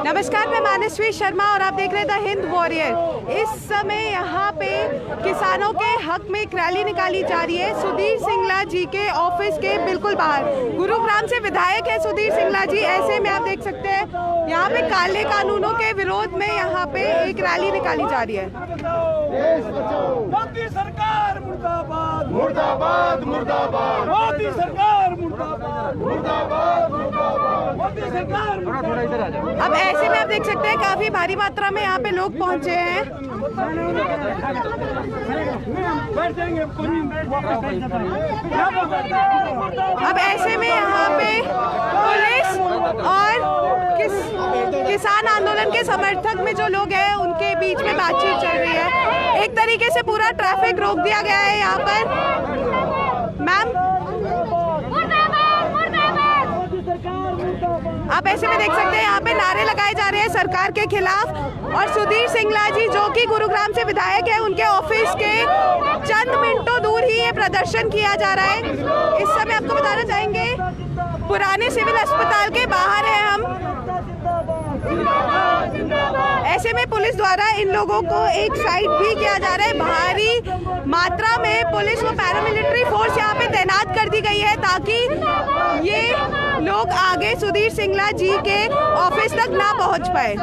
नमस्कार, मैं मानसवी शर्मा और आप देख रहे थे हिंद वॉरियर। इस समय यहाँ पे किसानों के हक में एक रैली निकाली जा रही है सुधीर सिंगला जी के ऑफिस के बिल्कुल बाहर। गुरुग्राम से विधायक है सुधीर सिंगला जी। ऐसे में आप देख सकते हैं यहाँ पे काले कानूनों के विरोध में यहाँ पे एक रैली निकाली जा रही है। मोदी सरकार मुर्दाबाद, मुर्दाबाद, मुर्दाबाद। मोदी सरकार मुर्दाबाद, मुर्दाबाद, मुर्दाबाद। मोदी सरकार थोड़ा इधर आ जाओ। अब ऐसे में आप देख सकते हैं काफी भारी मात्रा में यहाँ पे लोग पहुंचे हैं। अब ऐसे में यहाँ पे पुलिस और किसान आंदोलन के समर्थक में जो लोग हैं उनके बीच में बातचीत चल रही है। एक तरीके से पूरा ट्रैफिक रोक दिया गया है यहाँ पर। मैम, आप ऐसे में देख सकते हैं यहाँ पे नारे लगाए जा रहे हैं सरकार के खिलाफ। और सुधीर सिंगला जी जो कि गुरुग्राम से विधायक है, उनके ऑफिस के चंद मिनटों दूर ही ये प्रदर्शन किया जा रहा है। इस समय आपको बताना चाहेंगे पुराने सिविल अस्पताल के बाहर है हम। ऐसे में पुलिस द्वारा इन लोगों को एक साइड भी किया जा रहा है। भारी मात्रा में पुलिस व पैरामिलिट्री फोर्स यहाँ पे तैनात कर दी गई है ताकि ये लोग आगे सुधीर सिंगला जी के ऑफिस तक ना पहुंच पाए।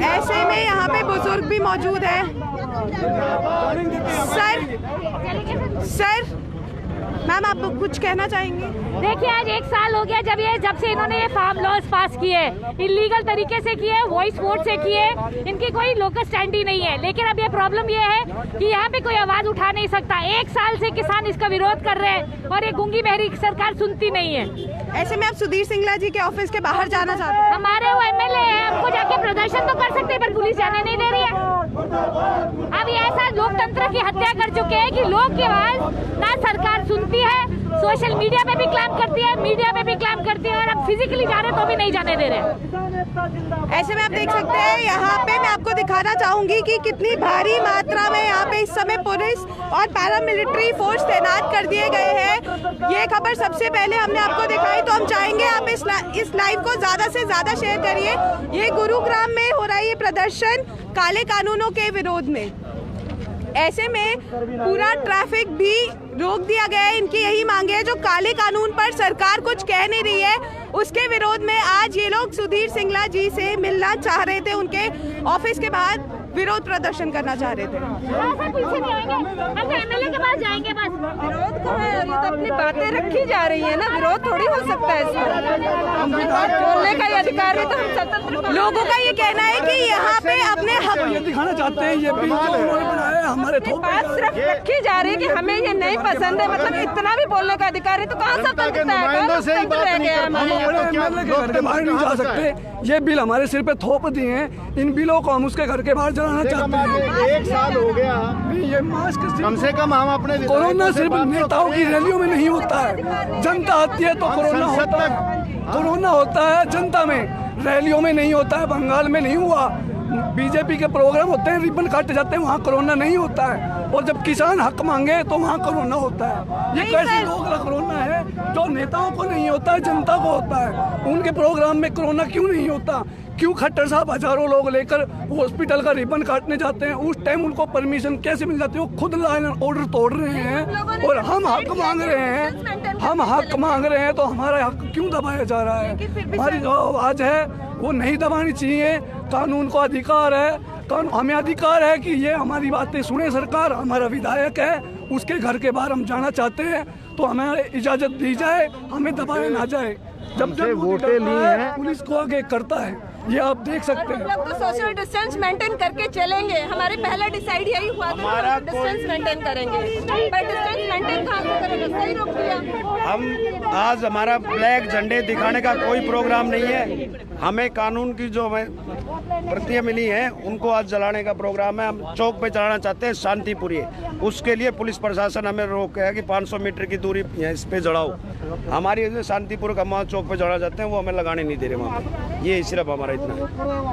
ऐसे में यहाँ पे बुजुर्ग भी मौजूद है। सर मैम, आप कुछ कहना चाहेंगे? देखिए, आज 1 साल हो गया जब से इन्होंने ये फार्म लॉज पास किए, इलीगल तरीके से किए, वॉइस वोट से किए। इनकी कोई लोकल स्टैंड ही नहीं है। लेकिन अब ये प्रॉब्लम ये है कि यहाँ पे कोई आवाज उठा नहीं सकता। 1 साल से किसान इसका विरोध कर रहे हैं और ये गूंगी बहरी सरकार सुनती नहीं है। ऐसे में आप सुधीर सिंगला जी के ऑफिस के बाहर जाना चाहते हैं? हमारे वो MLA है, हमको जाके प्रदर्शन तो कर सकते हैं पर पुलिस जाने नहीं दे रही है। अब ये ऐसा लोकतंत्र की हत्या कर चुके हैं कि लोग की आवाज ना सरकार सुनती है, सोशल मीडिया पे भी क्लेम करती है, मीडिया पे भी क्लेम करती है और अब फिजिकली जा रहे तो भी नहीं जाने दे रहे। ऐसे में आप देख सकते हैं यहाँ पे मैं आपको दिखाना चाहूंगी कि कितनी भारी मात्रा में यहाँ पे इस समय पुलिस और पैरामिलिट्री फोर्स तैनात कर दिए गए हैं। ये खबर सबसे पहले हमने आपको दिखाई, तो हम चाहेंगे आप इस लाइव को ज्यादा से ज्यादा शेयर करिए। ये गुरुग्राम में हो रहा है ये प्रदर्शन काले कानूनों के विरोध में। ऐसे में पूरा ट्रैफिक भी रोक दिया गया है। इनकी यही मांगे है, जो काले कानून पर सरकार कुछ कह नहीं रही है उसके विरोध में आज ये लोग सुधीर सिंगला जी से मिलना चाह रहे थे। उनके ऑफिस के बाहर विरोध प्रदर्शन करना चाह रहे थे। पीछे नहीं आएंगे, हम MLA के पास जाएंगे बस। विरोध को है, ये तो अपनी बातें रखी जा रही है ना, विरोध थोड़ी हो सकता है इसमें। बोलने का अधिकार है तो हम स्वतंत्र। लोगों का ये कहना है कि यहाँ पे अपने हक ये दिखाना चाहते हैं, ये बिल जो उन्होंने बनाया है हमारे बात सिर्फ रखी जा रही है कि हमें ये नहीं पसंद है। मतलब इतना भी बोलने का अधिकार है तो कहाँ स्वतंत्रता है? बाहर नहीं जा सकते। ये बिल हमारे सिर पे थोप दिए हैं, इन बिलों को हम उसके घर के बाहर जलाना चाहते हैं। 1 साल हो गया, ये मास्क कम से कम हम अपने कोरोना सिर्फ नेताओं की रैलियों में नहीं होता है, जनता आती है तो कोरोना होता है। कोरोना होता है जनता में, रैलियों में नहीं होता है। बंगाल में नहीं हुआ, बीजेपी के प्रोग्राम होते हैं, रिबन काटे जाते हैं, वहाँ कोरोना नहीं होता है। और जब किसान हक मांगे तो वहाँ कोरोना होता है। ये कैसी लोग कोरोना है जो नेताओं को नहीं होता है, जनता को होता है। उनके प्रोग्राम में कोरोना क्यों नहीं होता? क्यों खट्टर साहब हजारों लोग लेकर हॉस्पिटल का रिबन काटने जाते हैं? उस टाइम उनको परमिशन कैसे मिल जाती है? वो खुद लाइन ऑर्डर तोड़ रहे हैं और हम हक मांग रहे हैं। हम हक मांग रहे हैं तो हमारा हक क्यों दबाया जा रहा है? हमारी जो आवाज है वो नहीं दबानी चाहिए। कानून को अधिकार है, हमें अधिकार है कि ये हमारी बातें सुने सरकार। हमारा विधायक है, उसके घर के बाहर हम जाना चाहते हैं तो हमें इजाजत दी जाए, हमें दबाया ना जाए। जब वोटें ली हैं पुलिस को आगे करता है, ये आप देख सकते हैं। हम लोग तो सोशल डिस्टेंस मेंटेन करके चलेंगे। हमारे पहला डिसाइड यही हुआ था, डिस्टेंस मेंटेन करेंगे, पर डिस्टेंस मेंटेन कहाँ से करेंगे? सही रोक दिया। हम आज हमारा फ्लैग झंडे दिखाने का कोई प्रोग्राम नहीं है। हमें कानून की जो हमें प्रतियां मिली हैं उनको आज जलाने का प्रोग्राम है। हम चौक पे चलाना चाहते हैं, शांतिपूर्वक। उसके लिए पुलिस प्रशासन हमें रोक है कि 500 मीटर की दूरी इस पे जड़ाओ। हमारी जो शांतिपूर्वक हम चौक पे जड़ा जाते हैं वो हमें लगाने नहीं दे रहे वहाँ पे। ये सिर्फ हमारा इतना है।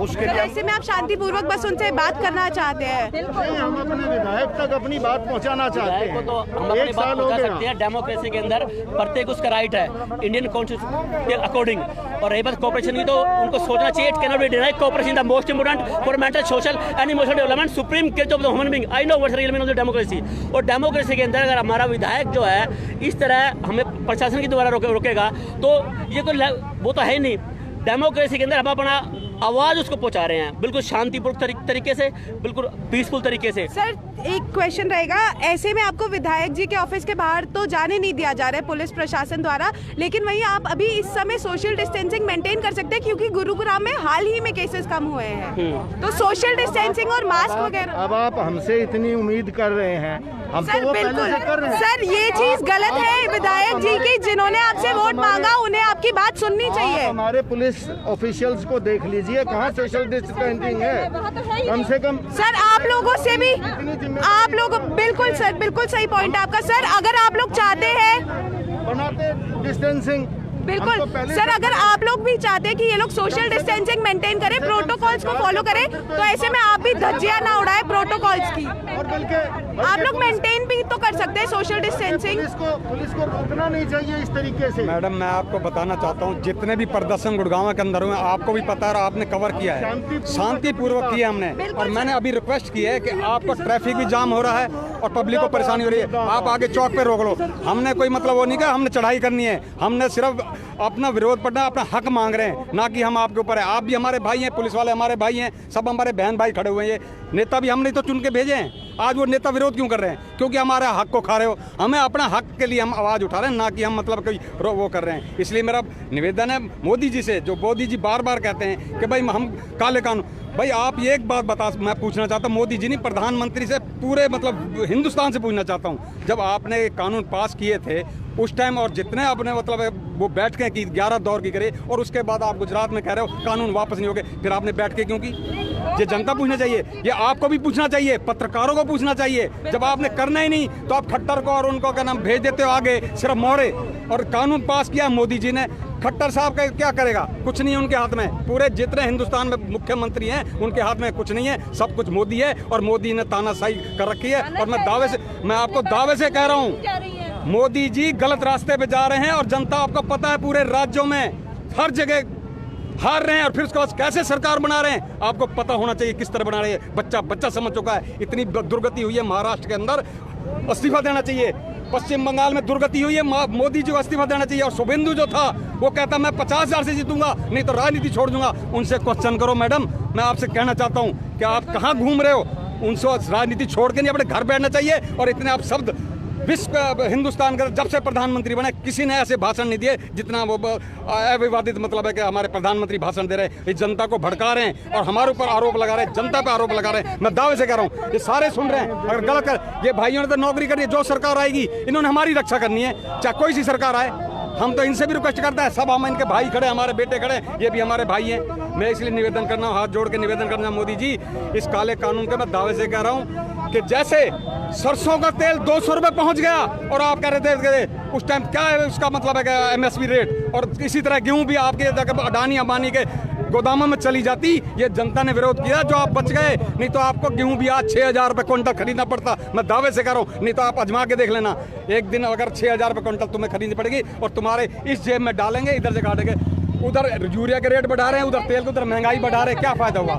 उसके लिए ऐसे में आप शांतिपूर्वक बस उनसे बात करना चाहते हैं? हम अपने विधायक तक अपनी बात पहुंचाना चाहते हैं। तो हम अपनी बात पहुंचा सकते हैं। डेमोक्रेसी के अंदर प्रत्येक उसका राइट है इंडियन कॉन्स्टिट्यूशन के अकॉर्डिंग। और रही बात कोऑपरेशन की, तो उनको सोचना चाहिए it cannot be denied cooperation the most important for mental social and emotional development supreme case of the human being. I know what's real meaning of the democracy. और डेमोक्रेसी के अंदर अगर हमारा विधायक जो है इस तरह हमें प्रशासन के द्वारा रोकेगा तो ये कोई वो तो है ही नहीं। डेमोक्रेसी के अंदर हम अपना आवाज उसको पहुंचा रहे हैं बिल्कुल शांतिपूर्वक तरीके से, बिल्कुल पीसफुल तरीके से। सर एक क्वेश्चन रहेगा, ऐसे में आपको विधायक जी के ऑफिस के बाहर तो जाने नहीं दिया जा रहा है पुलिस प्रशासन द्वारा, लेकिन वहीं आप अभी इस समय सोशल डिस्टेंसिंग मेंटेन कर सकते हैं क्योंकि गुरुग्राम में हाल ही में केसेस कम हुए हैं, तो सोशल डिस्टेंसिंग और मास्क वगैरह। अब आप हमसे इतनी उम्मीद कर रहे हैं, हम सर तो वो बिल्कुल पहले से कर रहे हैं। सर ये चीज गलत है विधायक जी की, जिन्होंने आपसे वोट मांगा उन्हें आपकी बात सुननी आप चाहिए। हमारे पुलिस ऑफिशियल्स को देख लीजिए, कहाँ सोशल डिस्टेंसिंग है। कम से कम सर आप लोगों से भी आप लोग बिल्कुल सर बिल्कुल सही पॉइंट है आपका। सर अगर आप लोग चाहते हैं बनाते डिस्टेंसिंग बिल्कुल सर, अगर आप लोग भी चाहते हैं कि ये लोग सोशल डिस्टेंसिंग मेंटेन करें, प्रोटोकॉल्स को फॉलो करें, तो ऐसे में आप भी धज्जियां ना उड़ाएं प्रोटोकॉल्स की। और बल्कि आप लोग मेंटेन भी तो कर सकते हैं सोशल डिस्टेंसिंग। पुलिस को रोकना नहीं चाहिए इस तरीके से। मैडम मैं आपको बताना चाहता हूँ जितने भी प्रदर्शन गुड़गांव के अंदर हुए आपको भी पता है और आपने कवर किया है, शांतिपूर्वक किया हमने। और मैंने अभी रिक्वेस्ट की है कि आपको ट्रैफिक भी जाम हो रहा है और पब्लिक को परेशानी हो रही है, आप आगे चौक पे रोक लो। हमने कोई मतलब वो नहीं कहा हमने चढ़ाई करनी है, हमने सिर्फ अपना विरोध पड़ना, अपना हक मांग रहे हैं, ना कि हम आपके ऊपर है। आप भी हमारे भाई हैं, पुलिस वाले हमारे भाई हैं, सब हमारे बहन भाई खड़े हुए हैं। ये नेता भी हमने तो चुन के भेजे हैं, आज वो नेता विरोध क्यों कर रहे हैं? क्योंकि हमारे हक को खा रहे हो। हमें अपना हक के लिए हम आवाज़ उठा रहे हैं, ना कि हम मतलब कोई वो कर रहे हैं। इसलिए मेरा निवेदन है मोदी जी से, जो मोदी जी बार बार कहते हैं कि भाई हम काले कानून, भाई आप ये एक बात मैं पूछना चाहता हूँ मोदी जी नहीं, प्रधानमंत्री से, पूरे मतलब हिंदुस्तान से पूछना चाहता हूँ, जब आपने कानून पास किए थे उस टाइम और जितने आपने मतलब वो बैठ के की 11 दौर की करे और उसके बाद आप गुजरात में कह रहे हो कानून वापस नहीं हो गए, फिर आपने बैठ के क्यों की? ये जनता पूछना चाहिए, ये आपको भी पूछना चाहिए, पत्रकारों को पूछना चाहिए। जब आपने करना ही नहीं तो आप खट्टर को और उनको क्या नाम भेज देते हो आगे, सिर्फ मोहरे। और कानून पास किया मोदी जी ने, खट्टर साहब का क्या करेगा? कुछ नहीं है उनके हाथ में। पूरे जितने हिंदुस्तान में मुख्यमंत्री हैं उनके हाथ में कुछ नहीं है, सब कुछ मोदी है और मोदी ने तानाशाही कर रखी है। और मैं आपको दावे से कह रहा हूँ मोदी जी गलत रास्ते पे जा रहे हैं और जनता, आपको पता है पूरे राज्यों में हर जगह हार रहे हैं और फिर उसके बाद कैसे सरकार बना रहे हैं आपको पता होना चाहिए किस तरह बना रहे हैं। बच्चा समझ चुका है, इतनी दुर्गति हुई है महाराष्ट्र के अंदर, इस्तीफा देना चाहिए। पश्चिम बंगाल में दुर्गति हुई है, मोदी जी को इस्तीफा देना चाहिए। और शुभेंदु जो था वो कहता मैं 50,000 से जीतूंगा, नहीं तो राजनीति छोड़ दूंगा। उनसे क्वेश्चन करो मैडम, मैं आपसे कहना चाहता हूँ कि आप कहाँ घूम रहे हो? उनसे राजनीति छोड़ के नहीं अपने घर बैठना चाहिए। और इतने आप शब्द विश्व हिंदुस्तान का जब से प्रधानमंत्री बने किसी ने ऐसे भाषण नहीं दिए जितना वो अविवादित मतलब है कि हमारे प्रधानमंत्री भाषण दे रहे हैं, इस जनता को भड़का रहे हैं और हमारे ऊपर आरोप लगा रहे हैं, जनता पे आरोप लगा रहे हैं। मैं दावे से कह रहा हूँ ये सारे सुन रहे हैं, अगर गलत कर ये भाइयों ने तो नौकरी करनी है, जो सरकार आएगी इन्होंने हमारी रक्षा करनी है, चाहे कोई सी सरकार आए। हम तो इनसे भी रिक्वेस्ट करते हैं, सब हम इनके भाई खड़े, हमारे बेटे खड़े, ये भी हमारे भाई हैं। मैं इसलिए निवेदन करना हूँ, हाथ जोड़ के निवेदन करना मोदी जी, इस काले कानून के मैं दावे से कह रहा हूँ कि जैसे सरसों का तेल 200 रुपए पहुंच गया और आप कह रहे थे उस टाइम क्या है उसका मतलब है कि MSP रेट, और इसी तरह गेहूं भी आपके अडानी अंबानी के गोदामों में चली जाती, ये जनता ने विरोध किया जो आप बच गए, नहीं तो आपको गेहूं भी आज 6,000 रुपए क्विंटल खरीदना पड़ता। मैं दावे से कह रहा हूं, नहीं तो आप अजमा के देख लेना, एक दिन अगर 6,000 रुपए क्विंटल तुम्हें खरीदनी पड़ेगी और तुम्हारे इस जेब में डालेंगे, इधर से काटेंगे, उधर यूरिया के रेट बढ़ा रहे हैं, उधर तेल के, उधर महंगाई बढ़ा रहे हैं, क्या फायदा हुआ?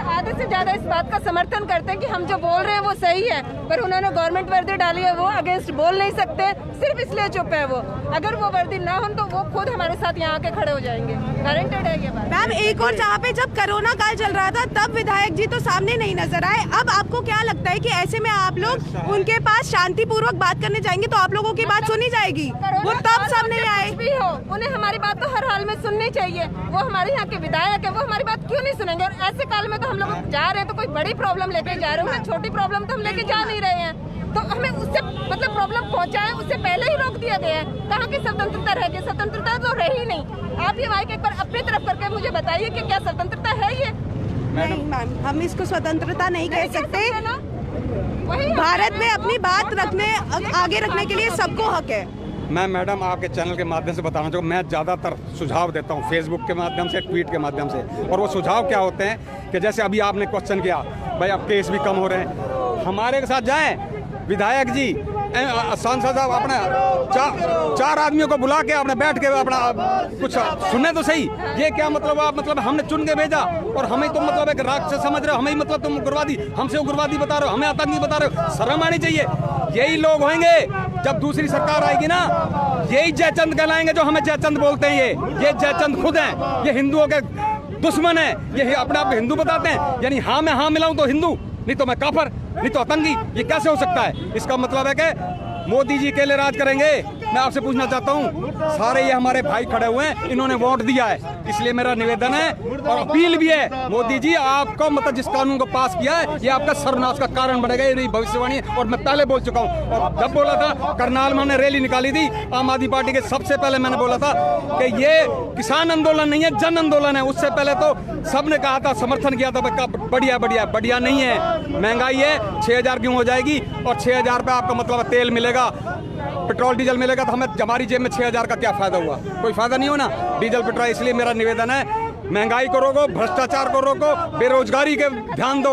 आधे से ज्यादा इस बात का समर्थन करते हैं कि हम जो बोल रहे हैं वो सही है, पर उन्होंने गवर्नमेंट वर्दी डाली है, वो अगेंस्ट बोल नहीं सकते, सिर्फ इसलिए चुप है वो। अगर वो वर्दी ना हो तो वो खुद हमारे साथ यहाँ आके खड़े हो जाएंगे, गारंटेड है ये बात। मैम एक और जहाँ पे जब कोरोना काल चल रहा था तब विधायक जी तो सामने नहीं नजर आए, अब आपको क्या लगता है कि ऐसे में आप लोग उनके पास शांतिपूर्वक बात करने जाएंगे तो आप लोगों की बात सुनी जाएगी? वो तब सामने आए भी हो, उन्हें हमारी बात तो हर हाल में सुननी चाहिए, वो हमारे यहाँ के विधायक है, वो हमारी बात क्यों नहीं सुनेंगे? और ऐसे काल में तो हम लोग जा रहे हैं तो कोई बड़ी प्रॉब्लम लेके जा रहे हैं, छोटी प्रॉब्लम तो हम लेके जा नहीं रहे हैं, तो हमें उससे मतलब प्रॉब्लम पहुंचाए उससे पहले ही रोक दिया गया है। कहाँ की स्वतंत्रता रह गई? स्वतंत्रता तो रही नहीं। आप ये माइक एक बार अपनी तरफ करके मुझे बताइए कि क्या स्वतंत्रता है ये? नहीं मैम, हम इसको स्वतंत्रता नहीं कह सकते। भारत में अपनी बात आगे रखने के लिए सबको हक है। मैं मैडम आपके चैनल के माध्यम से बताना चाहूँ, मैं ज़्यादातर सुझाव देता हूँ फेसबुक के माध्यम से, ट्वीट के माध्यम से, और वो सुझाव क्या होते हैं कि जैसे अभी आपने क्वेश्चन किया भाई अब केस भी कम हो रहे हैं, हमारे के साथ जाएं विधायक जी, सांसद साहब, अपने चार आदमियों को बुला के अपने बैठ के अपना कुछ सुने तो सही। ये क्या मतलब, आप मतलब हमने चुन के भेजा और हमें तुम मतलब एक राक्षस समझ रहे हो, हमें मतलब तुम उग्रवादी, हमसे उग्रवादी बता रहे हो, हमें आतंकी बता रहे हो, शर्म आनी चाहिए। यही लोग होंगे जब दूसरी सरकार आएगी ना, यही जयचंद कहलाएंगे जो हमें जयचंद बोलते हैं। ये जयचंद खुद हैं, ये हिंदुओं के दुश्मन है, ये अपने आप हिंदू बताते हैं, यानी हाँ मैं हाँ मिलाऊं तो हिंदू, नहीं तो मैं काफर, नहीं तो आतंकी। ये कैसे हो सकता है? इसका मतलब है कि मोदी जी अकेले राज करेंगे। मैं आपसे पूछना चाहता हूँ, सारे ये हमारे भाई खड़े हुए हैं, इन्होंने वोट दिया है, इसलिए मेरा निवेदन है और अपील भी है, मोदी जी आपको मतलब जिस कानून को पास किया है ये आपका सर्वनाश का कारण बनेगा, ये नहीं भविष्यवाणी है। और मैं पहले बोल चुका हूँ, और जब बोला था करनाल में हमने रैली निकाली थी आम आदमी पार्टी के, सबसे पहले मैंने बोला था कि ये किसान आंदोलन नहीं है, जन आंदोलन है। उससे पहले तो सबने कहा था, समर्थन किया था, बढ़िया बढ़िया बढ़िया नहीं है, महंगाई है, 6,000 क्यों हो जाएगी, और 6,000 पे आपका मतलब तेल मिलेगा, पेट्रोल डीजल मिलेगा, तो हमें हमारी जेब में 6,000 का क्या फायदा हुआ? कोई फायदा नहीं हो ना डीजल पेट्रोल। इसलिए मेरा निवेदन है, महंगाई को रोको, भ्रष्टाचार को रोको, बेरोजगारी के ध्यान दो।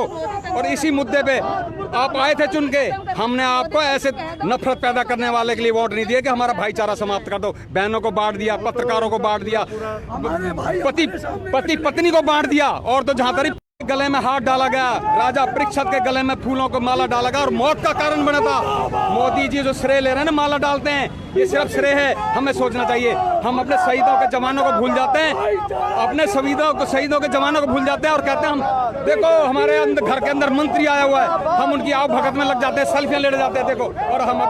और इसी मुद्दे पे आप आए थे चुन के, हमने आपको ऐसे नफरत पैदा करने वाले के लिए वोट नहीं दिए कि हमारा भाईचारा समाप्त कर दो। बहनों को बांट दिया, पत्रकारों को बांट दिया, पति पत्नी को बांट दिया, और तो जहां तक गले में हाथ डाला गया, राजा परीक्षित के गले में फूलों को माला डाला गया और मौत का कारण बना था। मोदी जी जो श्रेय ले रहे हैं ना, माला डालते हैं, ये सिर्फ श्रेय है, हमें सोचना चाहिए। हम अपने शहीदों के जवानों को भूल जाते हैं, अपने शहीदों के जवानों को भूल जाते हैं और कहते हैं हम देखो हमारे घर के अंदर मंत्री आया हुआ है, हम उनकी आव भगत में लग जाते हैं, सेल्फियां लेने जाते हैं, देखो, और हम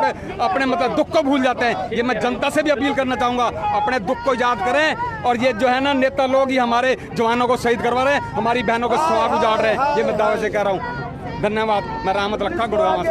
अपने मतलब दुख को भूल जाते हैं। ये मैं जनता से भी अपील करना चाहूंगा, अपने दुख को याद करें। और ये जो है ना नेता लोग ही हमारे जवानों को शहीद करवा रहे हैं, हमारी बहनों को स्वाब उजाड़ रहे हैं, ये मैं दावे से कह रहा हूँ। धन्यवाद। मैं रहमत रखा गुड़गांव से।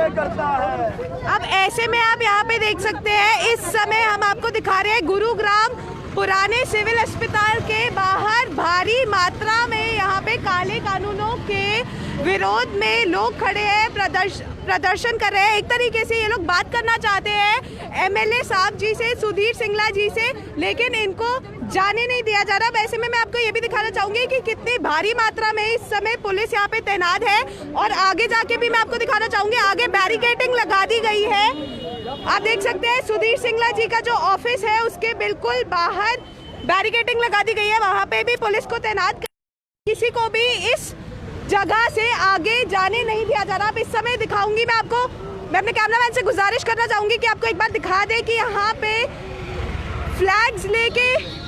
अब ऐसे में आप यहाँ पे देख सकते हैं, इस समय हम आपको दिखा रहे हैं गुरुग्राम पुराने सिविल अस्पताल के बाहर भारी मात्रा में यहाँ पे काले कानूनों के विरोध में लोग खड़े हैं, प्रदर्शन कर रहे हैं। एक तरीके से ये लोग बात करना चाहते हैं एमएलए साहब जी से, सुधीर सिंगला जी से, लेकिन इनको जाने नहीं दिया जा रहा। वैसे में मैं आपको ये भी दिखाना चाहूंगी कि कितनी भारी मात्रा में इस समय पुलिस यहाँ पे तैनात है, और आगे जाके भी मैं आपको दिखाना चाहूंगी, आगे बैरिकेडिंग लगा दी गई है। आप देख सकते हैं सुधीर सिंगला जी का जो ऑफिस है उसके बिल्कुल बाहर बैरिकेडिंग लगा दी गई है, वहाँ पे भी पुलिस को तैनात, किसी को भी इस जगह से आगे जाने नहीं दिया जा रहा। अब इस समय दिखाऊंगी मैं आपको, मैं अपने कैमरामैन से गुजारिश करना चाहूंगी कि आपको एक बार दिखा दे कि यहाँ पे फ्लैग्स लेके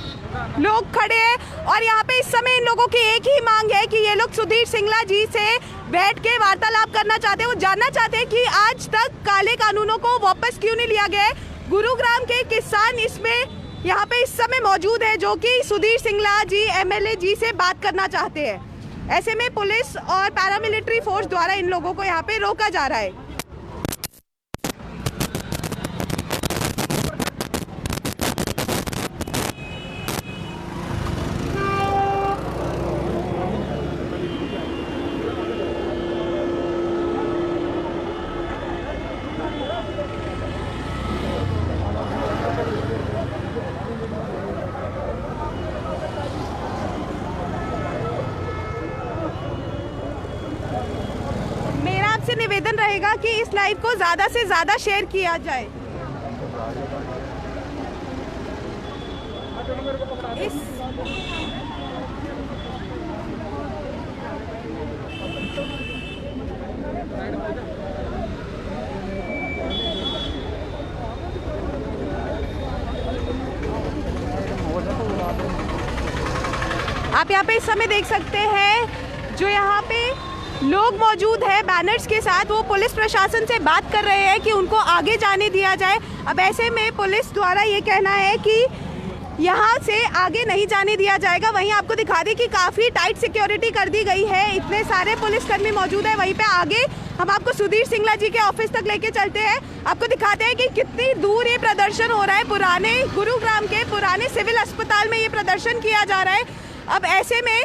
लोग खड़े हैं, और यहाँ पे इस समय इन लोगों की एक ही मांग है कि ये लोग सुधीर सिंगला जी से बैठ के वार्तालाप करना चाहते हैं। वो जानना चाहते हैं कि आज तक काले कानूनों को वापस क्यों नहीं लिया गया है। गुरुग्राम के किसान इसमें यहाँ पे इस समय मौजूद है, जो कि सुधीर सिंगला जी एमएलए जी से बात करना चाहते हैं। ऐसे में पुलिस और पैरामिलिट्री फोर्स द्वारा इन लोगों को यहाँ पे रोका जा रहा है। निवेदन रहेगा कि इस लाइव को ज्यादा से ज्यादा शेयर किया जाए। आप यहाँ पे इस समय देख सकते हैं जो यहाँ पे लोग मौजूद है बैनर्स के साथ, वो पुलिस प्रशासन से बात कर रहे हैं कि उनको आगे जाने दिया जाए। अब ऐसे में पुलिस द्वारा ये कहना है कि यहाँ से आगे नहीं जाने दिया जाएगा। वहीं आपको दिखा दें कि काफ़ी टाइट सिक्योरिटी कर दी गई है, इतने सारे पुलिसकर्मी मौजूद है। वहीं पे आगे हम आपको सुधीर सिंगला जी के ऑफिस तक लेके चलते हैं, आपको दिखाते हैं कि कितनी दूर ये प्रदर्शन हो रहा है। पुराने गुरुग्राम के पुराने सिविल अस्पताल में ये प्रदर्शन किया जा रहा है। अब ऐसे में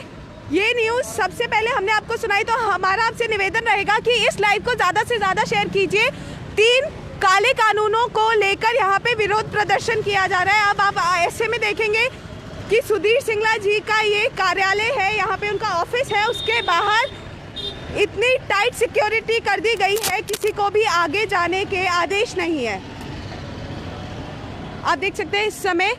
ये न्यूज़ सबसे पहले हमने आपको सुनाई, तो हमारा आपसे निवेदन रहेगा कि इस लाइव को ज़्यादा से ज़्यादा शेयर कीजिए। 3 काले कानूनों को लेकर यहाँ पे विरोध प्रदर्शन किया जा रहा है। अब आप ऐसे में देखेंगे कि सुधीर सिंगला जी का ये कार्यालय है, यहाँ पे उनका ऑफिस है, उसके बाहर इतनी टाइट सिक्योरिटी कर दी गई है, किसी को भी आगे जाने के आदेश नहीं है। आप देख सकते हैं इस समय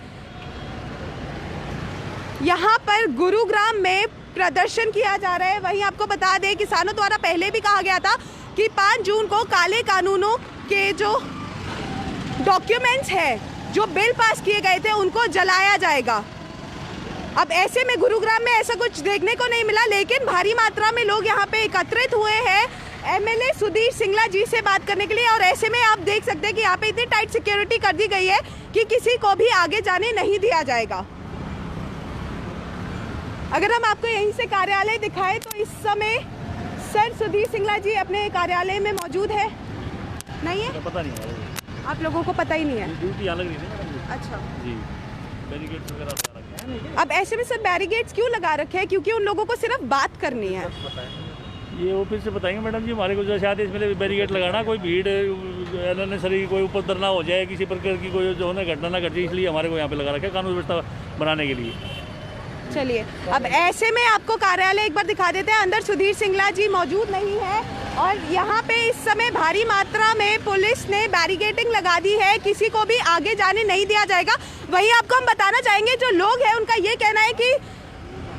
यहाँ पर गुरुग्राम में प्रदर्शन किया जा रहा है। वहीं आपको बता दें, किसानों द्वारा पहले भी कहा गया था कि 5 जून को काले कानूनों के जो डॉक्यूमेंट्स हैं, जो बिल पास किए गए थे, उनको जलाया जाएगा। अब ऐसे में गुरुग्राम में ऐसा कुछ देखने को नहीं मिला, लेकिन भारी मात्रा में लोग यहाँ पे एकत्रित हुए हैं एमएलए सुधीर सिंगला जी से बात करने के लिए। और ऐसे में आप देख सकते हैं कि यहाँ पे इतनी टाइट सिक्योरिटी कर दी गई है कि किसी को भी आगे जाने नहीं दिया जाएगा। अगर हम आपको यहीं से कार्यालय दिखाएं तो इस समय सर सुधीर सिंगला जी अपने कार्यालय में मौजूद है, नहीं है? पता नहीं है, आप लोगों को पता ही नहीं है? ड्यूटी अलग नहीं है। अच्छा जी, बैरिकेड्स वगैरह लगा रखे हैं। अब ऐसे में सर बैरिकेड्स क्यों लगा रखे हैं? क्योंकि उन लोगों को सिर्फ बात करनी है। ये ऑफिस से बताएंगे मैडम जी, हमारे को जो शायद इसमें बैरिकेड लगाना, कोई भीड़ अननेसेसरी कोई ऊपर उतर ना हो जाए, किसी प्रकार की कोई जो है घटना ना घट जाए, इसलिए हमारे को यहाँ पे लगा रखा है कानून व्यवस्था बनाने के लिए। चलिए, अब ऐसे में आपको कार्यालय एक बार दिखा देते हैं। अंदर सुधीर सिंगला जी मौजूद नहीं है और यहाँ पे इस समय भारी मात्रा में पुलिस ने बैरिकेडिंग लगा दी है, किसी को भी आगे जाने नहीं दिया जाएगा। वहीं आपको हम बताना चाहेंगे, जो लोग हैं उनका ये कहना है कि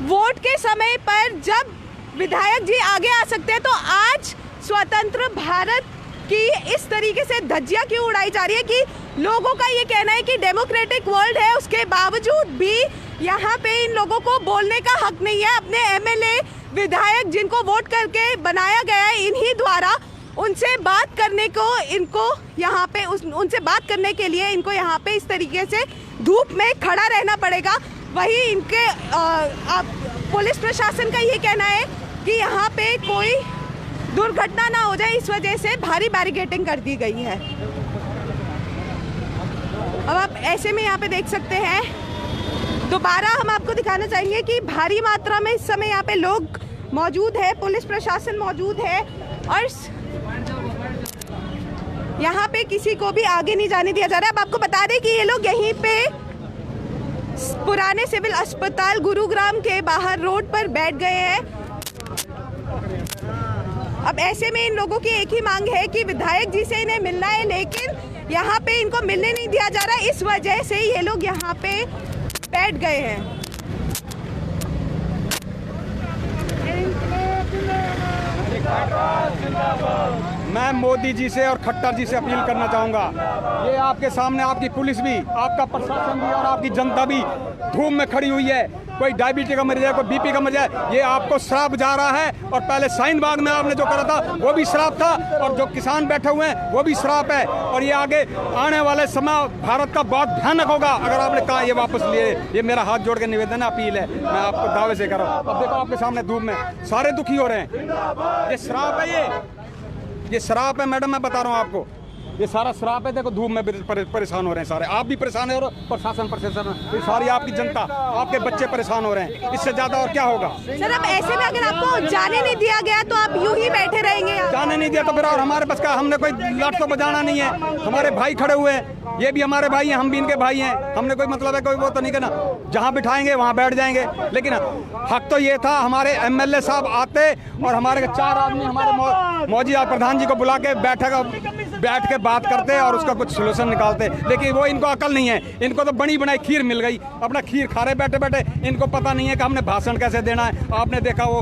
वोट के समय पर जब विधायक जी आगे आ सकते हैं, तो आज स्वतंत्र भारत की इस तरीके से धज्जियां क्यों उड़ाई जा रही है कि लोगों का ये कहना है कि डेमोक्रेटिक वर्ल्ड है, उसके बावजूद भी यहाँ पे इन लोगों को बोलने का हक नहीं है। अपने एमएलए विधायक जिनको वोट करके बनाया गया है इन्हीं द्वारा, उनसे बात करने को इनको यहाँ पे उनसे बात करने के लिए इनको यहाँ पे इस तरीके से धूप में खड़ा रहना पड़ेगा। वही इनके पुलिस प्रशासन का ये कहना है कि यहाँ पे कोई दुर्घटना ना हो जाए, इस वजह से भारी बैरिकेडिंग कर दी गई है। अब आप ऐसे में यहाँ पे देख सकते हैं, दोबारा हम आपको दिखाना चाहेंगे कि भारी मात्रा में इस समय यहाँ पे लोग मौजूद है, पुलिस प्रशासन मौजूद है और यहाँ पे किसी को भी आगे नहीं जाने दिया जा रहा है। अब आपको बता दें कि ये लोग यहीं पे पुराने सिविल अस्पताल गुरुग्राम के बाहर रोड पर बैठ गए हैं। अब ऐसे में इन लोगों की एक ही मांग है कि विधायक जी से इन्हें मिलना है, लेकिन यहाँ पे इनको मिलने नहीं दिया जा रहा है, इस वजह से ये लोग यहाँ पे बैठ गए हैं। मैं मोदी जी से और खट्टर जी से अपील करना चाहूँगा, ये आपके सामने आपकी पुलिस भी, आपका प्रशासन भी और आपकी जनता भी धूम में खड़ी हुई है। कोई डायबिटीज का मरीज है, कोई बीपी का मरीज है, ये आपको श्राप जा रहा है। और पहले शाहीन बाग में आपने जो करा था वो भी श्राप था, और जो किसान बैठे हुए हैं वो भी श्राप है। और ये आगे आने वाले समय भारत का बहुत भयानक होगा अगर आपने कहा ये वापस लिए। ये मेरा हाथ जोड़ के निवेदन है, अपील है, मैं आपको दावे से कर रहा हूँ। अब देखो आपके सामने धूप में सारे दुखी हो रहे हैं, ये श्राप है, ये श्राप है मैडम, मैं बता रहा हूँ आपको, ये सारा श्राप है। देखो धूप में परेशान हो रहे हैं सारे, आप भी परेशान हो रहे हो, प्रशासन ये सारी आपकी जनता, आपके बच्चे परेशान हो रहे हैं, इससे ज्यादा और क्या होगा। सर, अब ऐसे में अगर आपको जाने नहीं दिया गया तो आप यूं ही बैठे रहेंगे? जाने नहीं दिया तो फिर और हमारे बस का, हमने कोई लाठ तो बजाना नहीं है। हमारे भाई खड़े हुए हैं, ये भी हमारे भाई हैं, हम भी इनके भाई हैं, हमने कोई मतलब है कोई वो तो नहीं करना, जहाँ बिठाएंगे वहाँ बैठ जाएंगे। लेकिन हक तो ये था, हमारे एमएलए साहब आते और हमारे 4 आदमी हमारे मौजूदा प्रधान जी को बुला के बैठ के बात करते और उसका कुछ सोल्यूशन निकालते। लेकिन वो इनको अकल नहीं है, इनको तो बनी बनाई खीर मिल गई, अपना खीर खा रहे बैठे बैठे। इनको पता नहीं है कि हमने भाषण कैसे देना है। आपने देखा वो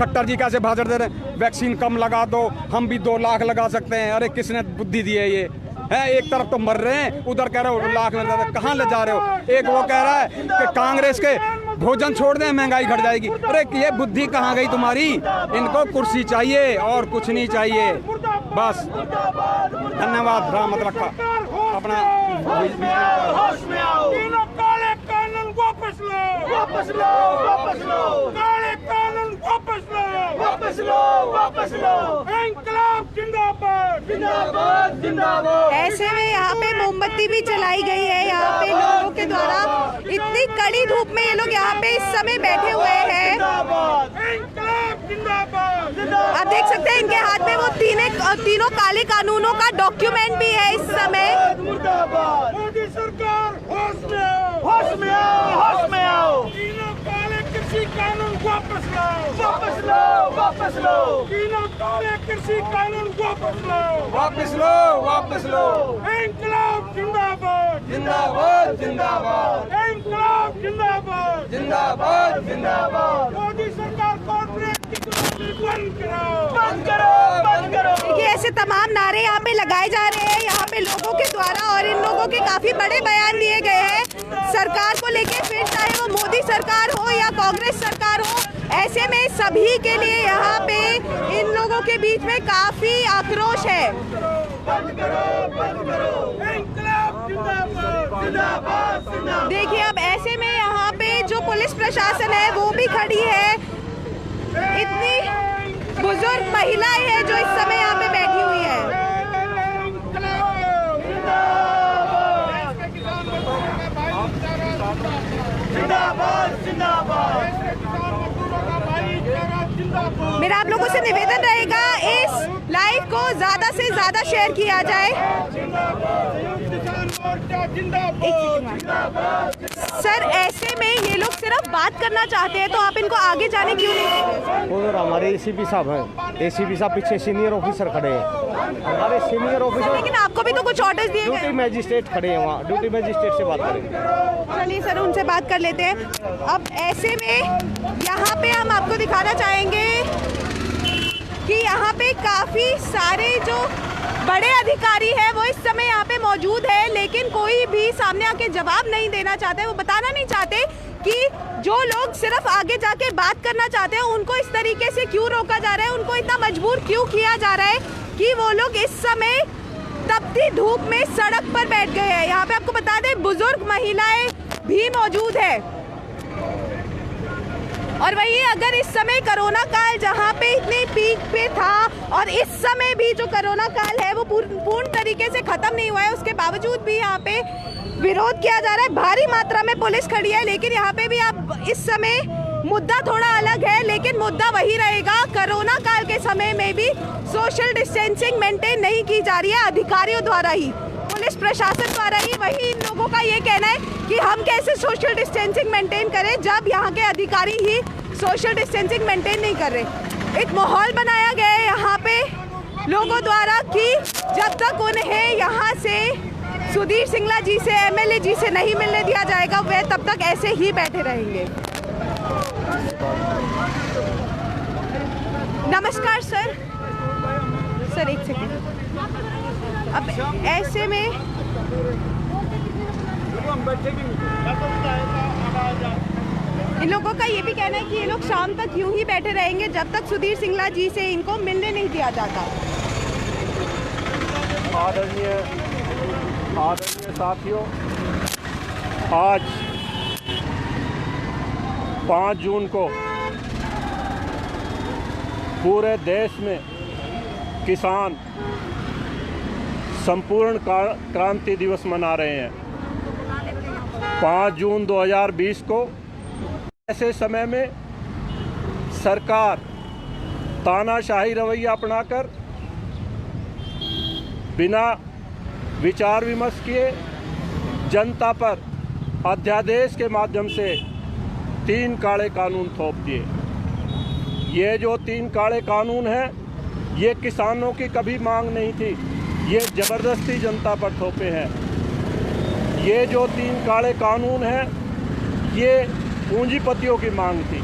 खट्टर जी कैसे भाषण दे रहे हैं, वैक्सीन कम लगा दो, हम भी 2 लाख लगा सकते हैं। अरे किसने बुद्धि दी है ये है? एक तरफ तो मर रहे हैं, उधर कह रहे हो लाख में, कहाँ ले जा रहे हो? एक वो कह रहा है कि कांग्रेस के भोजन छोड़ दें, महंगाई घट जाएगी। अरे ये बुद्धि कहाँ गई तुम्हारी? इनको कुर्सी चाहिए और कुछ नहीं चाहिए, बस। धन्यवाद, रामत रखा अपना। वापस लो, वापस लो, वापस लो, काले कानून वापस लो, वापस लो, वापस लो, इंकलाब जिंदाबाद, जिंदाबाद, जिंदाबाद। ऐसे में यहाँ पे मोमबत्ती भी जलाई गई है, यहाँ पे लोगों के द्वारा इतनी कड़ी धूप में ये लोग यहाँ पे इस समय बैठे हुए हैं। आप देख सकते हैं इनके हाथ में वो तीनों काले कानूनों का डॉक्यूमेंट भी है इस समय। मोदी सरकार होश में आओ, होश में आओ। तीनों काले कृषि कानून वापस लो, वापस लो, वापस लो। तीनों काले कृषि कानून वापस लो, वापस लो, वापस लो। इंकलाब जिंदाबाद, जिंदाबाद, जिंदाबाद। इंकलाब जिंदाबाद, जिंदाबाद, जिंदाबाद। मोदी सरकार कॉर्पोरेट की बंद करो, बंद करो, बंद करो। देखिए ऐसे तमाम नारे यहाँ पे लगाए जा रहे हैं यहाँ पे लोगों के द्वारा, और इन लोगों के काफी बड़े बयान दिए गए हैं सरकार को लेके, फिर चाहे वो मोदी सरकार हो या कांग्रेस सरकार हो। ऐसे में सभी के लिए यहाँ पे इन लोगों के बीच में काफी आक्रोश है। देखिए अब ऐसे में यहाँ पे जो पुलिस प्रशासन है वो भी खड़ी है। इतनी बुजुर्ग महिलाएं हैं जो इस समय यहाँ पे बैठी हुई है। मेरा आप लोगों से निवेदन रहेगा इस लाइव को ज्यादा से ज्यादा शेयर किया जाए। सर ऐसे में ये लोग सिर्फ बात करना चाहते हैं तो आप इनको आगे जाने क्यों नहीं देते? उधर हमारे एसीपी साहब हैं, एसीपी साहब पीछे सीनियर ऑफिसर खड़े हैं, हमारे सीनियर ऑफिसर। लेकिन आपको भी तो कुछ ऑर्डर्स दिए गए। ड्यूटी मैजिस्ट्रेट खड़े हैं वहाँ, ड्यूटी मैजिस्ट्रेट से बात करेंगे। चलिए सर उनसे बात कर लेते हैं। अब ऐसे में यहाँ पे हम आपको दिखाना चाहेंगे कि यहाँ पे काफी सारे जो बड़े अधिकारी हैं वो इस समय यहाँ पे मौजूद है, लेकिन कोई भी सामने आके जवाब नहीं देना चाहते। वो बताना नहीं चाहते कि जो लोग सिर्फ आगे जाके बात करना चाहते हैं उनको इस तरीके से क्यों रोका जा रहा है, उनको इतना मजबूर क्यों किया जा रहा है कि वो लोग इस समय तपती धूप में सड़क पर बैठ गए हैं। यहाँ पे आपको बता दें बुजुर्ग महिलाएं भी मौजूद है। और वही अगर इस समय कोरोना काल जहाँ पे इतनी पीक पे था और इस समय भी जो कोरोना काल है वो पूर्ण तरीके से खत्म नहीं हुआ है, उसके बावजूद भी यहाँ पे विरोध किया जा रहा है। भारी मात्रा में पुलिस खड़ी है, लेकिन यहाँ पे भी आप इस समय मुद्दा थोड़ा अलग है, लेकिन मुद्दा वही रहेगा। कोरोना काल के समय में भी सोशल डिस्टेंसिंग मेंटेन नहीं की जा रही है अधिकारियों द्वारा ही, पुलिस प्रशासन द्वारा ही। वही इन लोगों का ये कहना है कि हम कैसे सोशल डिस्टेंसिंग मेंटेन करें जब यहाँ के अधिकारी ही सोशल डिस्टेंसिंग मेंटेन नहीं कर रहे। एक माहौल बनाया गया है यहाँ पे लोगों द्वारा कि जब तक उन्हें यहाँ से सुधीर सिंगला जी से, एमएलए जी से नहीं मिलने दिया जाएगा वे तब तक ऐसे ही बैठे रहेंगे। नमस्कार सर। सर एक सेकंड। अब ऐसे में इन लोगों का ये भी कहना है कि ये लोग शाम तक यूं ही बैठे रहेंगे जब तक सुधीर सिंगला जी से इनको मिलने नहीं दिया जाता। आदरणीय साथियों, आज 5 जून को पूरे देश में किसान संपूर्ण क्रांति दिवस मना रहे हैं। 5 जून 2020 को ऐसे समय में सरकार तानाशाही रवैया अपनाकर बिना विचार विमर्श किए जनता पर अध्यादेश के माध्यम से 3 काले कानून थोप दिए। ये जो 3 काले कानून हैं ये किसानों की कभी मांग नहीं थी, ये ज़बरदस्ती जनता पर थोपे हैं। ये जो 3 काले कानून हैं ये पूंजीपतियों की मांग थी।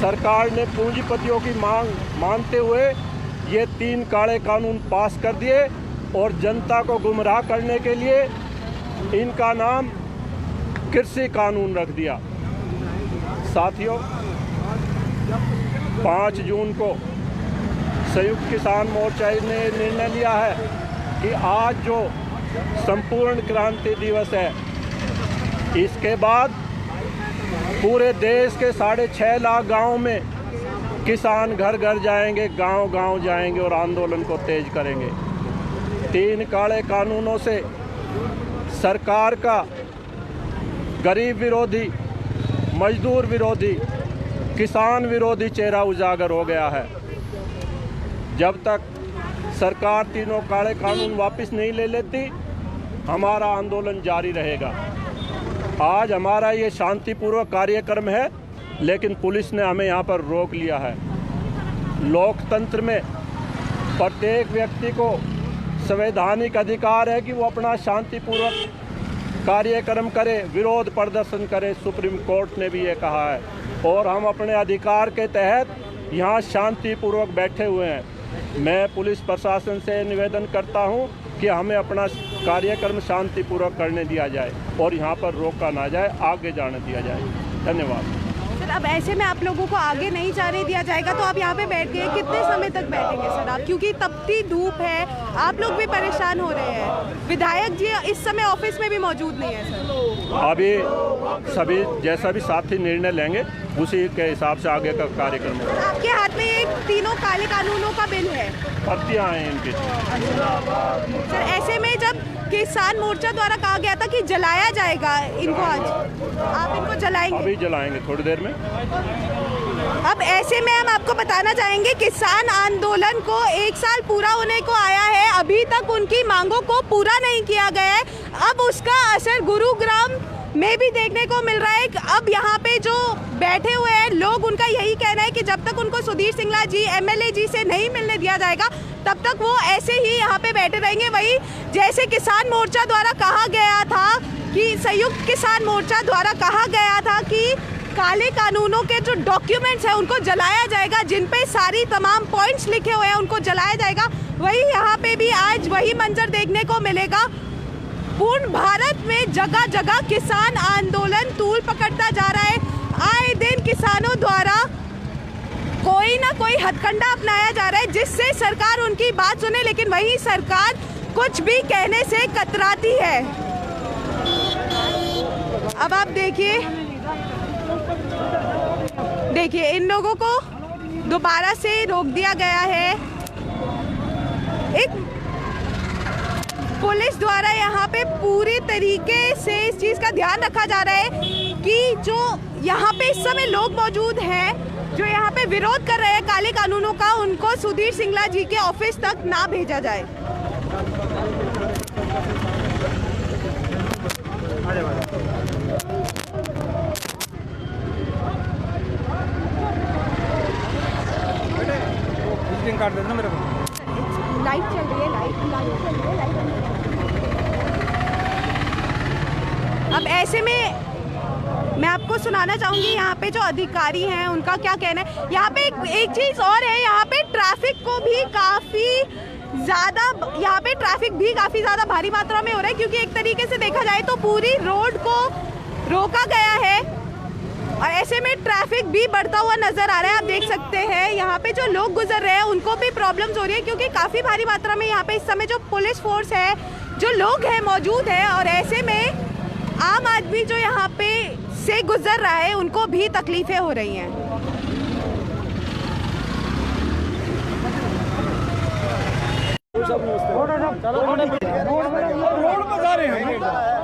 सरकार ने पूंजीपतियों की मांग मानते हुए ये 3 काले कानून पास कर दिए और जनता को गुमराह करने के लिए इनका नाम कृषि कानून रख दिया। साथियों, 5 जून को संयुक्त किसान मोर्चा ने निर्णय लिया है कि आज जो संपूर्ण क्रांति दिवस है इसके बाद पूरे देश के 6.5 लाख गाँव में किसान घर घर जाएंगे, गांव गांव जाएंगे और आंदोलन को तेज करेंगे। 3 काले कानूनों से सरकार का गरीब विरोधी मजदूर विरोधी, किसान विरोधी चेहरा उजागर हो गया है। जब तक सरकार तीनों काले कानून वापस नहीं ले लेती, हमारा आंदोलन जारी रहेगा। आज हमारा ये शांतिपूर्वक कार्यक्रम है, लेकिन पुलिस ने हमें यहाँ पर रोक लिया है। लोकतंत्र में प्रत्येक व्यक्ति को संवैधानिक अधिकार है कि वो अपना शांतिपूर्वक कार्यक्रम करे, विरोध प्रदर्शन करे। सुप्रीम कोर्ट ने भी ये कहा है और हम अपने अधिकार के तहत यहाँ शांतिपूर्वक बैठे हुए हैं। मैं पुलिस प्रशासन से निवेदन करता हूँ कि हमें अपना कार्यक्रम शांतिपूर्वक करने दिया जाए और यहाँ पर रोका ना जाए, आगे जाने दिया जाए। धन्यवाद। सर, अब ऐसे में आप लोगों को आगे नहीं जाने दिया जाएगा तो आप यहाँ पे बैठ गए, कितने समय तक बैठेंगे सर आप? क्योंकि तपती धूप है, आप लोग भी परेशान हो रहे हैं। विधायक जी इस समय ऑफिस में भी मौजूद नहीं है सर। अभी सभी जैसा भी साथी निर्णय लेंगे उसी के हिसाब से आगे का कार्यक्रम होगा। आपके हाथ में एक तीनों काले कानूनों का बिल है, प्रतियाँ हैं इनकी। सर ऐसे में जब किसान मोर्चा द्वारा कहा गया था कि जलाया जाएगा इनको, आज आप इनको जलाएंगे? अभी जलाएंगे थोड़ी देर में। अब ऐसे में हम आपको बताना चाहेंगे, किसान आंदोलन को 1 साल पूरा होने को आया है, अभी तक उनकी मांगों को पूरा नहीं किया गया है। अब उसका असर गुरुग्राम में भी देखने को मिल रहा है। अब यहाँ पे जो बैठे हुए हैं लोग, उनका यही कहना है कि जब तक उनको सुधीर सिंगला जी MLA जी से नहीं मिलने दिया जाएगा, तब तक वो ऐसे ही यहाँ पे बैठे रहेंगे। वही जैसे किसान मोर्चा द्वारा कहा गया था कि संयुक्त किसान मोर्चा द्वारा कहा गया था कि काले कानूनों के जो डॉक्यूमेंट्स हैं उनको जलाया जाएगा, जिन पे सारी तमाम पॉइंट्स लिखे हुए हैं उनको जलाया जाएगा। वही यहाँ पे भी आज वही मंजर देखने को मिलेगा। पूर्ण भारत में जगह जगह किसान आंदोलन तूल पकड़ता जा रहा है। आए दिन किसानों द्वारा कोई ना कोई हथकंडा अपनाया जा रहा है जिससे सरकार उनकी बात सुने, लेकिन वही सरकार कुछ भी कहने से कतराती है। अब आप देखिए इन लोगों को दोबारा से रोक दिया गया है। एक पुलिस द्वारा यहाँ पे पूरी तरीके से इस चीज़ का ध्यान रखा जा रहा है कि जो यहाँ पे इस समय लोग मौजूद हैं जो यहाँ पे विरोध कर रहे हैं काले कानूनों का, उनको सुधीर सिंगला जी के ऑफिस तक ना भेजा जाए। कार्ड दे दो मेरे को। लाइट चल रही है, लाइट। अब ऐसे में मैं आपको सुनाना चाहूँगी यहाँ पे जो अधिकारी हैं उनका क्या कहना है। यहाँ पे एक चीज़ और है, यहाँ पे ट्रैफिक भी काफ़ी ज़्यादा भारी मात्रा में हो रहा है, क्योंकि एक तरीके से देखा जाए तो पूरी रोड को रोका गया है और ऐसे में ट्रैफिक भी बढ़ता हुआ नजर आ रहा है। आप देख सकते हैं यहाँ पे जो लोग गुजर रहे हैं उनको भी प्रॉब्लम्स हो रही है, क्योंकि काफ़ी भारी मात्रा में यहाँ पे इस समय जो पुलिस फोर्स है, जो लोग हैं मौजूद है, और ऐसे में आम आदमी जो यहाँ पे से गुजर रहा है उनको भी तकलीफें हो रही हैं।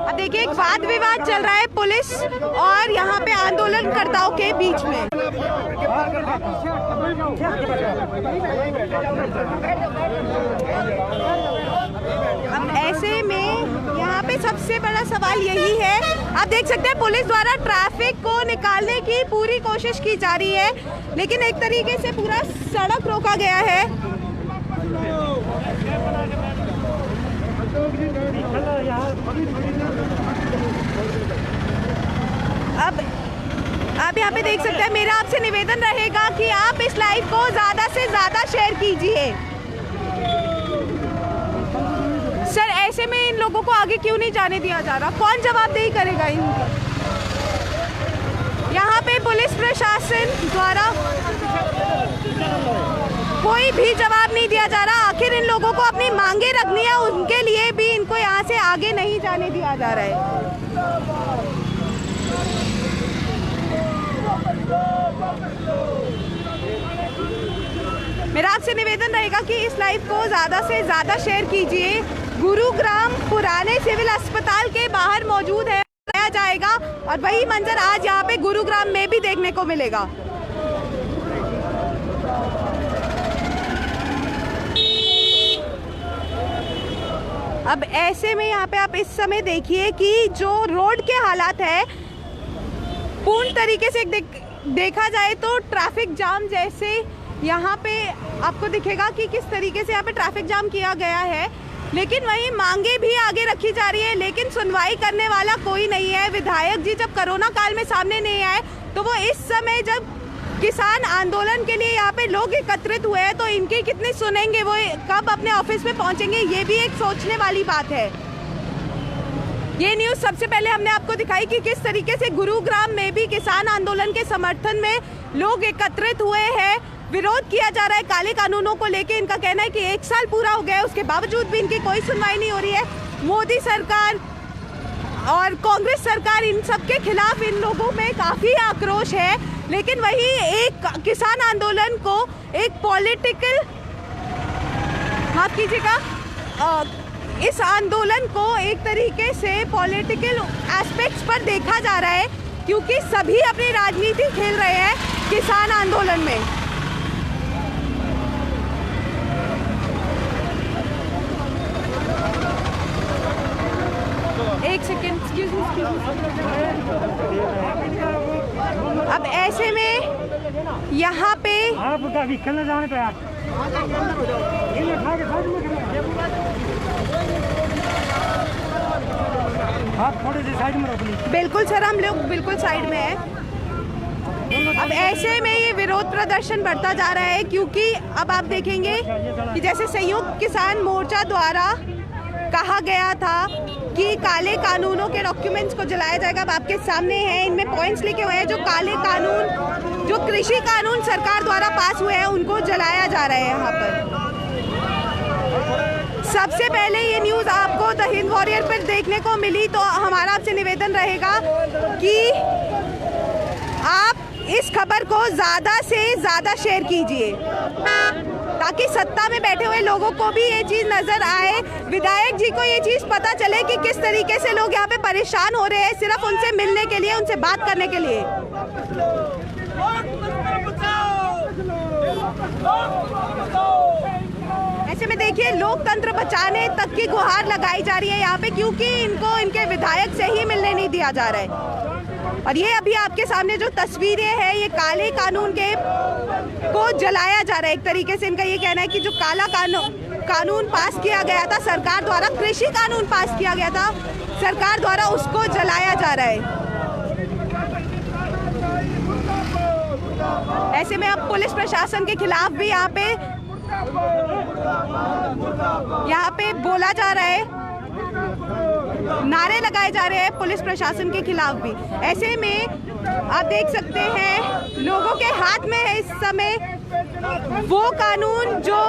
अब देखिए एक वाद विवाद चल रहा है पुलिस और यहाँ पे आंदोलनकर्ताओं के बीच में। अब ऐसे में यहाँ पे सबसे बड़ा सवाल यही है, आप देख सकते हैं पुलिस द्वारा ट्रैफिक को निकालने की पूरी कोशिश की जा रही है, लेकिन एक तरीके से पूरा सड़क रोका गया है। अब आप यहाँ पे देख सकते हैं, मेरा आपसे निवेदन रहेगा कि आप इस लाइव को ज़्यादा से ज़्यादा शेयर कीजिए। सर ऐसे में इन लोगों को आगे क्यों नहीं जाने दिया जा रहा? कौन जवाबदेही करेगा इनकी? यहाँ पे पुलिस प्रशासन द्वारा कोई भी जवाब नहीं दिया जा रहा। आखिर इन लोगों को अपनी मांगे रखनी है, उनके लिए भी इनको यहाँ से आगे नहीं जाने दिया जा रहा है। मेरा आपसे निवेदन रहेगा कि इस लाइव को ज़्यादा से ज़्यादा शेयर कीजिए। गुरुग्राम पुराने सिविल अस्पताल के बाहर मौजूद है, आएगा। और वही मंजर आज यहाँ पे गुरुग्राम में भी देखने को मिलेगा। अब ऐसे में यहाँ पे आप इस समय देखिए कि जो रोड के हालात है पूर्ण तरीके से देखा जाए तो ट्रैफिक जाम जैसे यहाँ पे आपको दिखेगा कि किस तरीके से यहाँ पे ट्रैफिक जाम किया गया है। लेकिन वहीं मांगे भी आगे रखी जा रही है, लेकिन सुनवाई करने वाला कोई नहीं है। विधायक जी जब कोरोना काल में सामने नहीं आए तो वो इस समय जब किसान आंदोलन के लिए यहाँ पे लोग एकत्रित हुए हैं तो इनकी कितनी सुनेंगे, वो कब अपने ऑफिस में पहुंचेंगे, ये भी एक सोचने वाली बात है। ये न्यूज़ सबसे पहले हमने आपको दिखाई कि किस तरीके से गुरुग्राम में भी किसान आंदोलन के समर्थन में लोग एकत्रित हुए हैं। विरोध किया जा रहा है काले कानूनों को लेके। इनका कहना है कि 1 साल पूरा हो गया है, उसके बावजूद भी इनकी कोई सुनवाई नहीं हो रही है। मोदी सरकार और कांग्रेस सरकार इन सब के खिलाफ इन लोगों में काफ़ी आक्रोश है। लेकिन वही एक किसान आंदोलन को एक पॉलिटिकल, माफ कीजिएगा, इस आंदोलन को एक तरीके से पॉलिटिकल एस्पेक्ट्स पर देखा जा रहा है क्योंकि सभी अपनी राजनीति खेल रहे हैं किसान आंदोलन में। एक सेकेंड, एक्सक्यूज मी। अब ऐसे में यहाँ पे बिल्कुल सर, हम लोग बिल्कुल साइड में हैं। अब ऐसे में ये विरोध प्रदर्शन बढ़ता जा रहा है क्योंकि अब आप देखेंगे कि जैसे संयुक्त किसान मोर्चा द्वारा कहा गया था कि काले कानूनों के डॉक्यूमेंट्स को जलाया जाएगा। अब आपके सामने हैं, इनमें पॉइंट्स लिखे हुए हैं। जो काले कानून, जो कृषि कानून सरकार द्वारा पास हुए हैं उनको जलाया जा रहा है यहाँ पर। सबसे पहले ये न्यूज़ आपको द हिंद वॉरियर पर देखने को मिली तो हमारा आपसे निवेदन रहेगा कि आप इस खबर को ज़्यादा से ज़्यादा शेयर कीजिए ताकि सत्ता में बैठे हुए लोगों को भी ये चीज़ नज़र आए, विधायक जी को ये चीज़ पता चले कि किस तरीके से लोग यहाँ पे परेशान हो रहे हैं सिर्फ उनसे मिलने के लिए, उनसे बात करने के लिए। ऐसे में देखिए लोकतंत्र बचाने तक की गुहार लगाई जा रही है यहाँ पे क्योंकि इनको इनके विधायक से ही मिलने नहीं दिया जा रहा है। और ये अभी आपके सामने जो तस्वीरें हैं ये काले कानून के को जलाया जा रहा है। एक तरीके से इनका ये कहना है कि जो काला कानून पास किया गया था सरकार द्वारा, कृषि कानून पास किया गया था सरकार द्वारा, उसको जलाया जा रहा है। ऐसे में अब पुलिस प्रशासन के खिलाफ भी यहाँ पे बोला जा रहा है, नारे लगाए जा रहे हैं पुलिस प्रशासन के खिलाफ भी। ऐसे में आप देख सकते हैं लोगों के हाथ में है इस समय वो कानून जो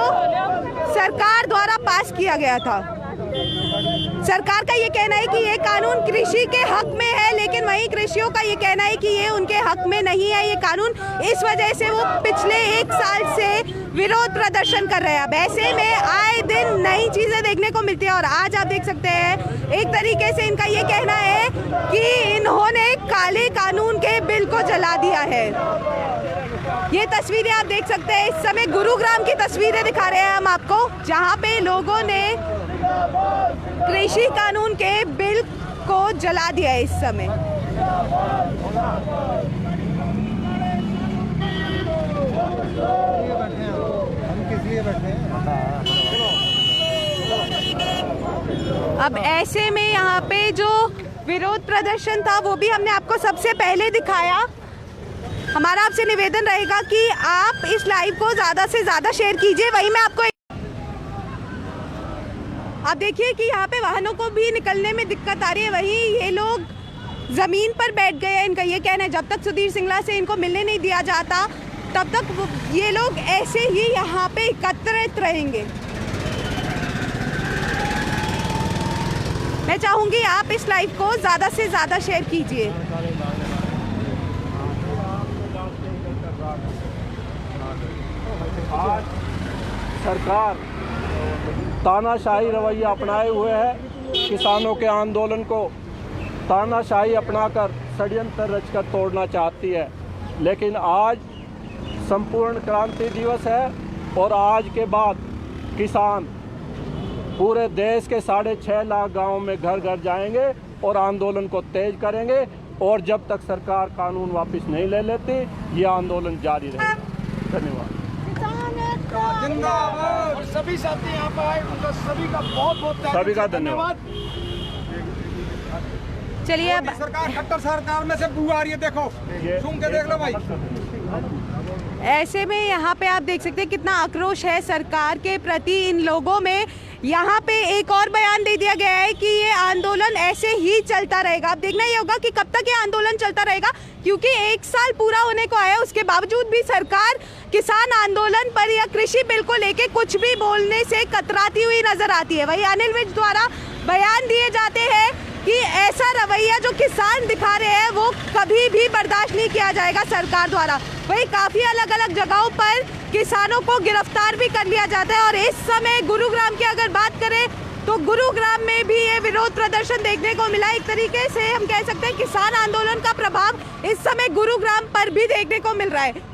सरकार द्वारा पास किया गया था। सरकार का ये कहना है कि ये कानून कृषि के हक में है, लेकिन वहीं कृषियों का ये कहना है कि ये उनके हक में नहीं है ये कानून। इस वजह से वो पिछले 1 साल से विरोध प्रदर्शन कर रहे हैं। अब ऐसे में आए दिन नई चीजें देखने को मिलती है और आज आप देख सकते हैं एक तरीके से इनका ये कहना है कि इन्होंने काले कानून के बिल को जला दिया है। ये तस्वीरें आप देख सकते हैं, इस समय गुरुग्राम की तस्वीरें दिखा रहे हैं हम आपको, जहाँ पे लोगों ने कृषि कानून के बिल को जला दिया है इस समय। अब ऐसे में यहाँ पे जो विरोध प्रदर्शन था वो भी हमने आपको सबसे पहले दिखाया। हमारा आपसे निवेदन रहेगा कि आप इस लाइव को ज़्यादा से ज़्यादा शेयर कीजिए। वही मैं आपको आप देखिए कि यहाँ पे वाहनों को भी निकलने में दिक्कत आ रही है, वहीं ये लोग ज़मीन पर बैठ गए हैं। इनका ये कहना है जब तक सुधीर सिंगला से इनको मिलने नहीं दिया जाता तब तक ये लोग ऐसे ही यहाँ पे एकत्रित रहेंगे। मैं चाहूँगी आप इस लाइव को ज़्यादा से ज़्यादा शेयर कीजिए। आज सरकार तानाशाही रवैया अपनाए हुए है, किसानों के आंदोलन को तानाशाही अपनाकर षड्यंत्र रचकर तोड़ना चाहती है। लेकिन आज संपूर्ण क्रांति दिवस है और आज के बाद किसान पूरे देश के 6.5 लाख गांवों में घर घर जाएंगे और आंदोलन को तेज करेंगे और जब तक सरकार कानून वापस नहीं ले लेती ये आंदोलन जारी रहेगा। धन्यवाद। और सभी साथी यहाँ पर आए उनका सभी का बहुत सभी का धन्यवाद। चलिए अब सरकार खट्टर सरकार में से बू आ रही है, देखो सुन के देख लो भाई। ऐसे में यहाँ पे आप देख सकते हैं कितना आक्रोश है सरकार के प्रति इन लोगों में। यहाँ पे एक और बयान दे दिया गया है कि ये आंदोलन ऐसे ही चलता रहेगा। अब देखना ये होगा कि कब तक ये आंदोलन चलता रहेगा, क्योंकि 1 साल पूरा होने को आया, उसके बावजूद भी सरकार किसान आंदोलन पर या कृषि बिल को लेके कुछ भी बोलने से कतराती हुई नजर आती है। वही अनिल विज द्वारा बयान दिए जाते हैं कि ऐसा रवैया जो किसान दिखा रहे हैं वो कभी भी बर्दाश्त नहीं किया जाएगा सरकार द्वारा। वही काफ़ी अलग अलग जगहों पर किसानों को गिरफ्तार भी कर लिया जाता है। और इस समय गुरुग्राम की अगर बात करें तो गुरुग्राम में भी ये विरोध प्रदर्शन देखने को मिला। एक तरीके से हम कह सकते हैं किसान आंदोलन का प्रभाव इस समय गुरुग्राम पर भी देखने को मिल रहा है।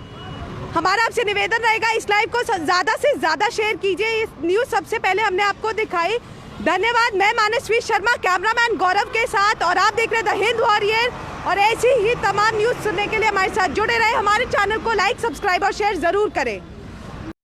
हमारा आपसे निवेदन रहेगा इस लाइव को ज़्यादा से ज़्यादा शेयर कीजिए। इस न्यूज़ सबसे पहले हमने आपको दिखाई। धन्यवाद। मैं मानसवी शर्मा, कैमरामैन गौरव के साथ, और आप देख रहे द हिंद वॉरियर। और ऐसी ही तमाम न्यूज़ सुनने के लिए हमारे साथ जुड़े रहे। हमारे चैनल को लाइक, सब्सक्राइब और शेयर ज़रूर करें।